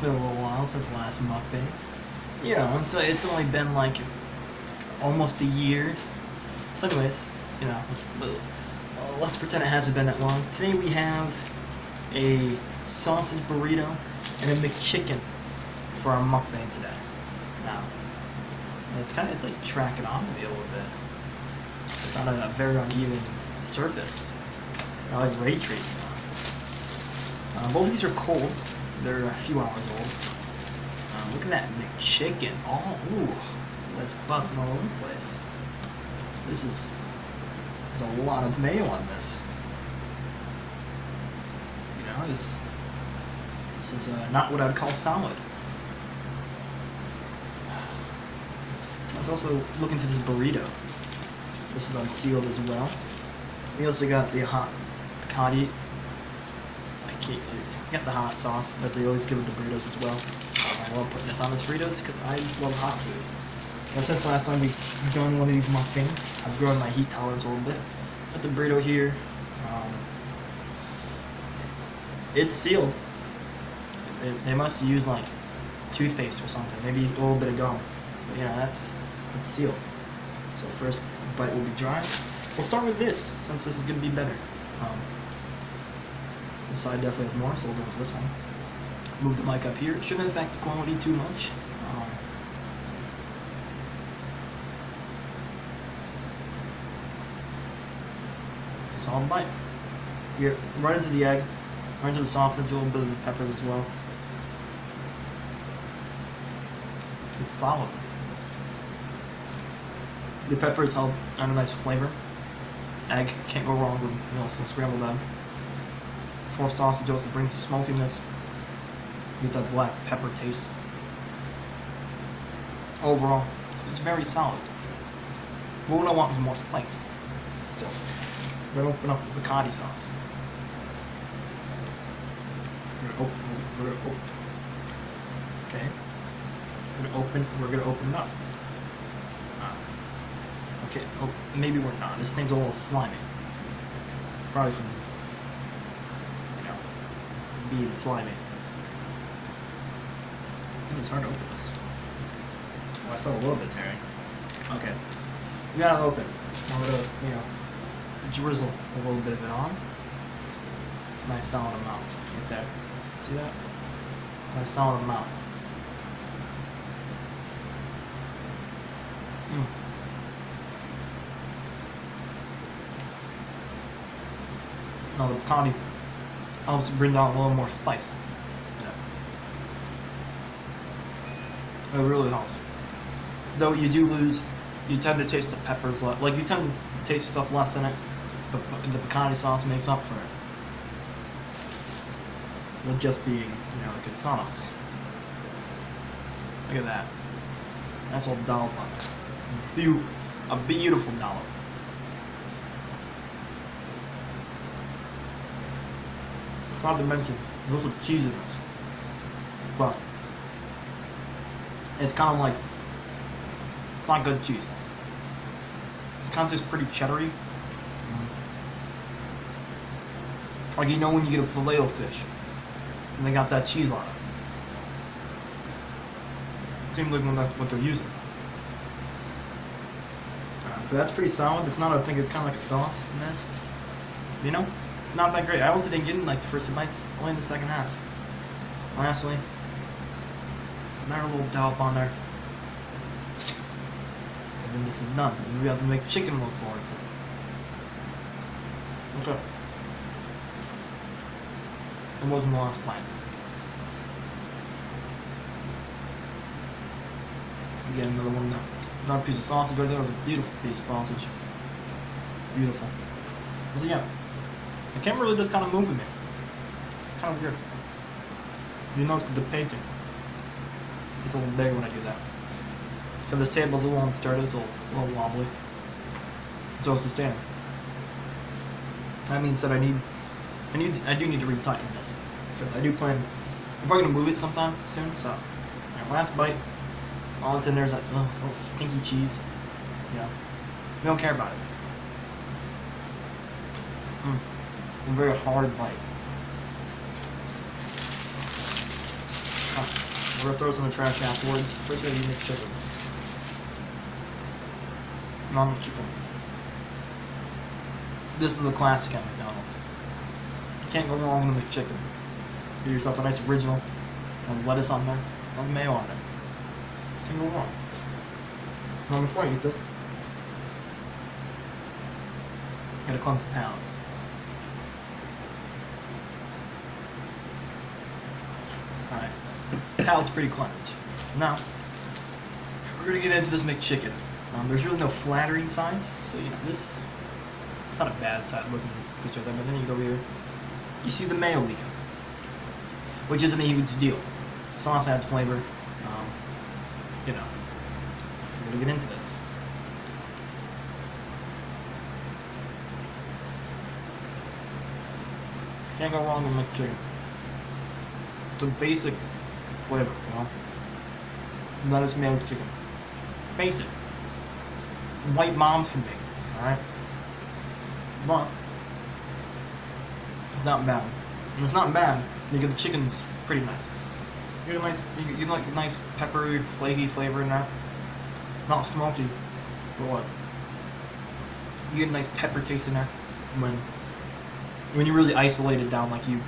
been a little while since the last mukbang. You know, it's only been like almost a year. So anyways, you know, let's pretend it hasn't been that long. Today we have a sausage burrito and a McChicken for our mukbang today. Now, it's like tracking on me a little bit. It's on a very uneven surface. I like ray tracing on. Both of these are cold. They're a few hours old. Look at that McChicken. Oh, ooh, that's busting all over the place. There's a lot of mayo on this. You know, this is not what I'd call solid. Let's also look into this burrito. This is unsealed as well. We also got the hot piccati. Got the hot sauce that they always give with the burritos as well. I love putting this on this burritos because I just love hot food. And since last time we've done one of these mukbangs, I've grown my heat tolerance a little bit. Got the burrito here. It's sealed. They must use like toothpaste or something, maybe a little bit of gum. But yeah, it's sealed. So first bite will be dry. We'll start with this since this is going to be better. This side definitely has more, so we'll go with this one. Move the mic up here. It shouldn't affect the quality too much. Solid bite. Here, right into the egg, right into the sausage, a little bit of the peppers as well. It's solid. The peppers help add a nice flavor. Egg, can't go wrong with some scrambled egg. More sausage also brings the smokiness. You get that black pepper taste. Overall, it's very solid. But what I want is more spice. So, we're gonna open up the piccati sauce. We're gonna open. Okay. We're gonna open it up. Okay. Oh, maybe we're not. This thing's a little slimy. Probably from being slimy. I think it's hard to open this. Oh, I felt a little bit tearing. Okay. We gotta open. I'm gonna, drizzle a little bit of it on. It's a nice solid amount right there. See that? Nice solid amount. Now the piccati helps bring out a little more spice. Yeah. It really helps. Though you tend to taste the peppers, like you tend to taste stuff less in it, but the piccati sauce makes up for it. With just being, a good sauce. Look at that. That's all dollop on there. A beautiful dollop. I forgot to mention, there's also cheese in this. But it's kind of like, it's not good cheese. It kind of tastes pretty cheddary. Like when you get a filet-o-fish, and they got that cheese on it. It seems like that's what they're using. But that's pretty solid. If not, I think it's kind of like a sauce in there. It's not that great. I also didn't get in like the first 2 bites, only in the second half. Honestly. Another little dollop on there. And then this is done. And we have to make chicken look forward to. Okay. It wasn't the last bite. Again, another one. Another piece of sausage right there. A beautiful piece of sausage. Beautiful. So yeah. The camera really does kind of move with me. It's kind of weird. You notice the painting. It's a little bigger when I do that. So this table's a little unsturdy, it's a little wobbly. So is the stand. That means that I do need to retighten this. Because I do plan, I'm probably going to move it sometime soon, so. Alright, last bite. All that's in there is that little stinky cheese. We don't care about it. A very hard bite. We're gonna throw this in the trash afterwards. First, we're gonna eat McChicken. Not McChicken. This is the classic at McDonald's. Can't go wrong with a McChicken. Get yourself a nice original. Has lettuce on there. Has mayo on there. Can't go wrong. Now before I eat this, gotta cleanse the palate. Alright. Palate's pretty cleansed. Now, we're gonna get into this McChicken. There's really no flattering sides, so you know this. It's not a bad side looking piece right there, but then you go here. You see the mayo leaking, which isn't a huge deal. Sauce adds flavor. You know, we're gonna get into this. Can't go wrong with McChicken. It's a basic flavor, you know. Lettuce, mayo, chicken. Basic. White moms can make this, alright? But it's not bad. And it's not bad because the chicken's pretty nice. You get a nice, you like a nice peppery, flaky flavor in that. Not smoky, but what? You get a nice pepper taste in there when you really isolate it down, like you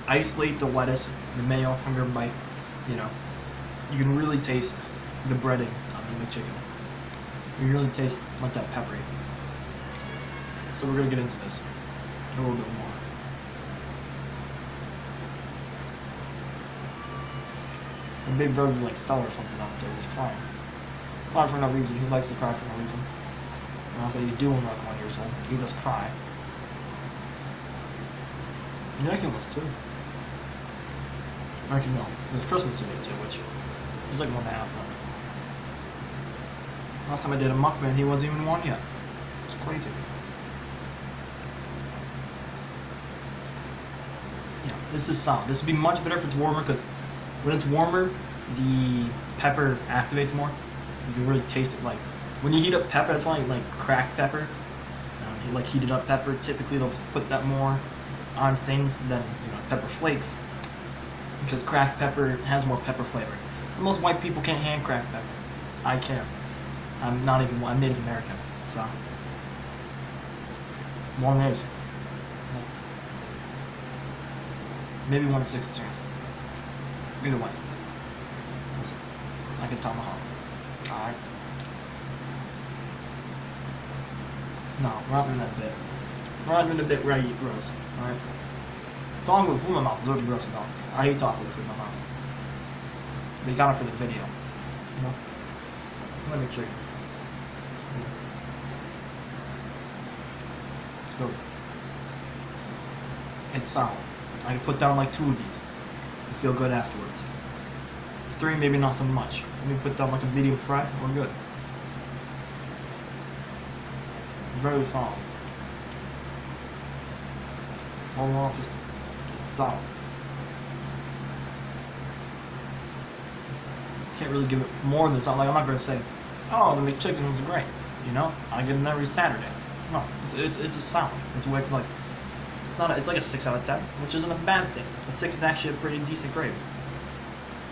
isolate the lettuce, the mayo from your bite. You know, you can really taste the breading on the McChicken. You really taste like that peppery. So we're gonna get into this a little bit more. And Big Brother's like fell or something downstairs. He's crying. Not for no reason. He likes to cry for no reason. Not that you do him like 1 year old. He does cry. Mcchicken was too. Actually, no. There's Christmas in it too, which he's like 1.5 now. Last time I did a mukbang, he wasn't even 1 yet. It's crazy. Yeah, this is solid. This would be much better if it's warmer, because when it's warmer, the pepper activates more. You can really taste it. Like when you heat up pepper, that's why like cracked pepper, like heated up pepper. Typically, they'll put that more on things than pepper flakes, because cracked pepper has more pepper flavor. And most white people can't hand cracked pepper. I can. I'm Native American, so one is maybe 1/16. Either way, I can tomahawk. Alright. No, we're not in that bit. We're not in the bit where I eat gross. Alright? Talking with food in my mouth is already gross enough. I hate talking with food in my mouth. But you got it for the video. You know? Let me check. So, it's solid. I can put down like 2 of these. I feel good afterwards. 3, maybe not so much. Let me put down like a medium fry. We're good. Very solid. Overall, just solid. Can't really give it more than something. Like I'm not gonna say, oh, the McChicken was great. You know, I get it every Saturday. No, it's a solid. It's like it's not. It's like a 6 out of 10, which isn't a bad thing. A 6 is actually a pretty decent grade.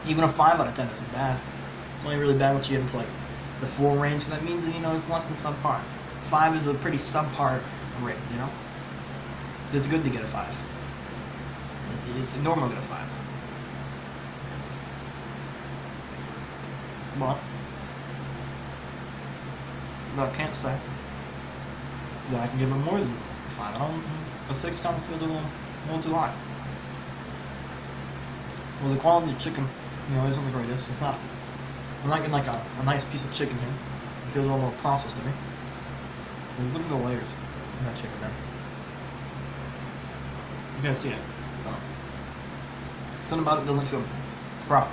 Even a 5 out of 10 isn't bad. It's only really bad once you get into like the 4 range, and that means that it's less than subpar. 5 is a pretty subpar grade. You know, it's good to get a 5. It's normal to get a 5. But I can't say that I can give it more than 5. A 6 kind of feels a little too high. Well, the quality of chicken, isn't the greatest. It's not. I'm not getting like a nice piece of chicken here. It feels a little more processed to me. But look at the layers in that chicken there. You can see it. Something about it doesn't feel proper.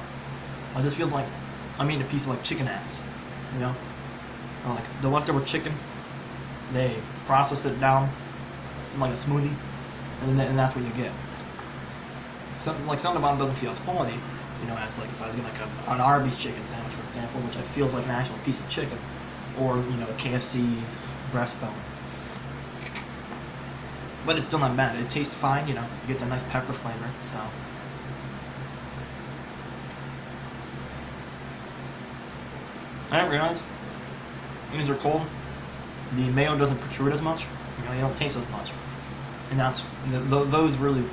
It just feels like I'm eating a piece of like chicken ass. Or like the leftover chicken. They process it down in like a smoothie, and that's what you get. Something about it doesn't feel as quality, as like if I was getting like an Arby's chicken sandwich, for example, which feels like an actual piece of chicken, or a KFC breastbone. But it's still not bad. It tastes fine. You get the nice pepper flavor. So I didn't realize when these are cold, the mayo doesn't protrude as much. You don't taste as much, and that's those really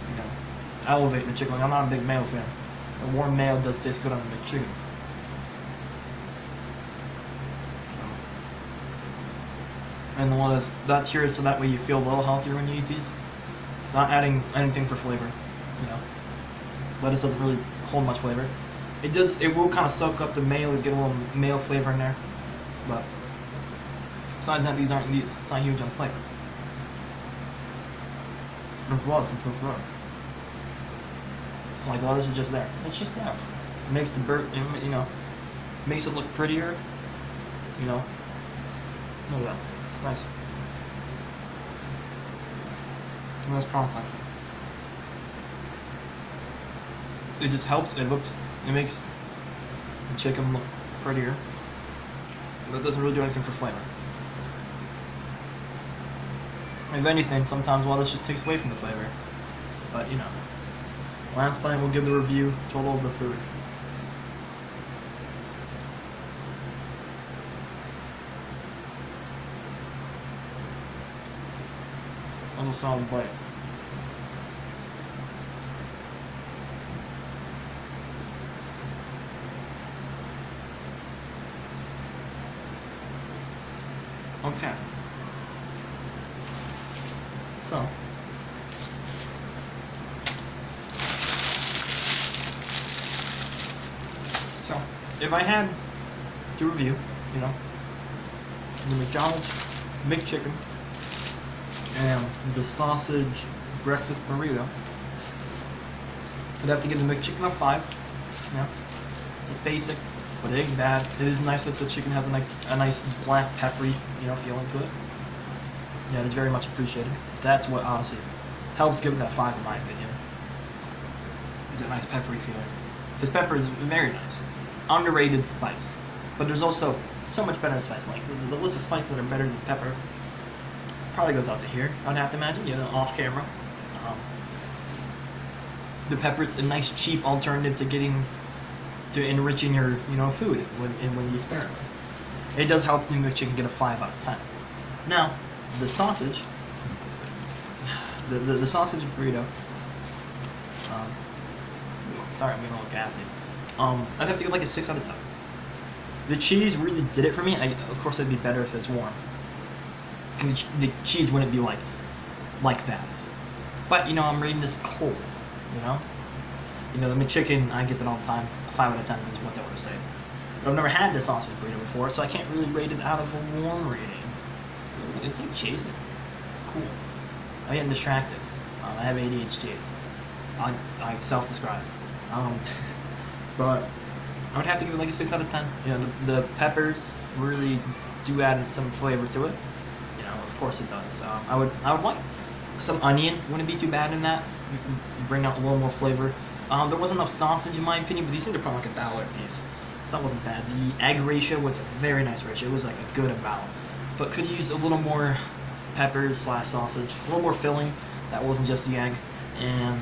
elevate the chicken. Like, I'm not a big mayo fan. The warm mayo does taste good on the McChicken. And the lettuce, that's here so that way you feel a little healthier when you eat these. Not adding anything for flavor, Lettuce doesn't really hold much flavor. It will kind of soak up the mayo and get a little mayo flavor in there. But besides that, it's not huge on flavor. Like lettuce is just there. It's just there. It makes the makes it look prettier. Look at that. It's nice. Nice prawn. It just helps. It makes the chicken look prettier, but it doesn't really do anything for flavor. If anything, sometimes lettuce just takes away from the flavor. But last bite we'll give the review total of the food. Almost solid bite. Okay. So, if I had to review, the McDonald's McChicken and the sausage breakfast burrito, I'd have to give the McChicken a 5. It's basic, but it ain't bad. It is nice that the chicken has a nice black peppery, feeling to it. Yeah, it is very much appreciated. That's what honestly helps give it that 5 in my opinion. It's a nice peppery feeling. This pepper is very nice. Underrated spice. But there's also so much better spice. Like the list of spices that are better than pepper probably goes out to here, I'd have to imagine, off camera. The pepper's a nice cheap alternative to enriching your food when you experiment. It does help the McChicken get a 5 out of 10. Now, the sausage, the sausage burrito. Sorry, I'm getting a little gassy. I'd have to give like a 6 out of 10. The cheese really did it for me. Of course, it'd be better if it's warm, because the cheese wouldn't be like that. But I'm rating this cold. The McChicken, I get that all the time. A 5 out of 10 is what they would have said. But I've never had the sausage burrito before, so I can't really rate it out of a warm rating. It's like chasing. It's cool. I'm getting distracted. I have ADHD. I self-describe. But I would have to give it like a 6 out of 10. The peppers really do add some flavor to it. Of course it does. I would like some onion. Wouldn't be too bad in that. Bring out a little more flavor. There wasn't enough sausage in my opinion, but these things are probably like $1 a piece. So that wasn't bad. The egg ratio was a very nice ratio. It was like a good amount. But could use a little more peppers / sausage, a little more filling. That wasn't just the egg. And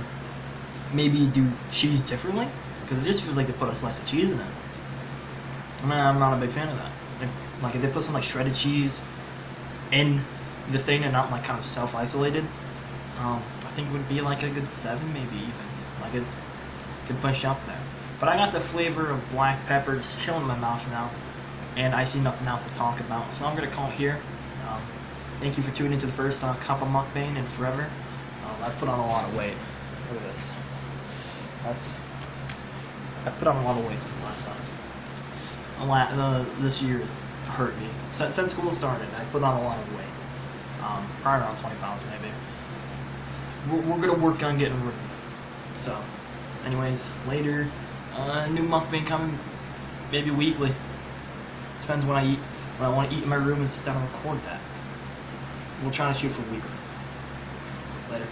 maybe do cheese differently, because it just feels like they put a slice of cheese in it. I'm not a big fan of that. If they put some shredded cheese in the thing and not kind of self-isolated, I think it would be like a good 7 maybe even. It's could push up there. But I got the flavor of black pepper just chilling in my mouth now, and I see nothing else to talk about, so I'm gonna call it here. Thank you for tuning into the first cup of mukbang in forever. I've put on a lot of weight. Look at this. I put on a lot of weight since the last time. This year's hurt me. Since school started, I put on a lot of weight. Probably around 20 pounds maybe. We're gonna work on getting rid of it. So, anyways, later, new mukbang coming, maybe weekly. Depends when I eat. When I want to eat in my room and sit down and record that. We'll try to shoot for weekly. Later.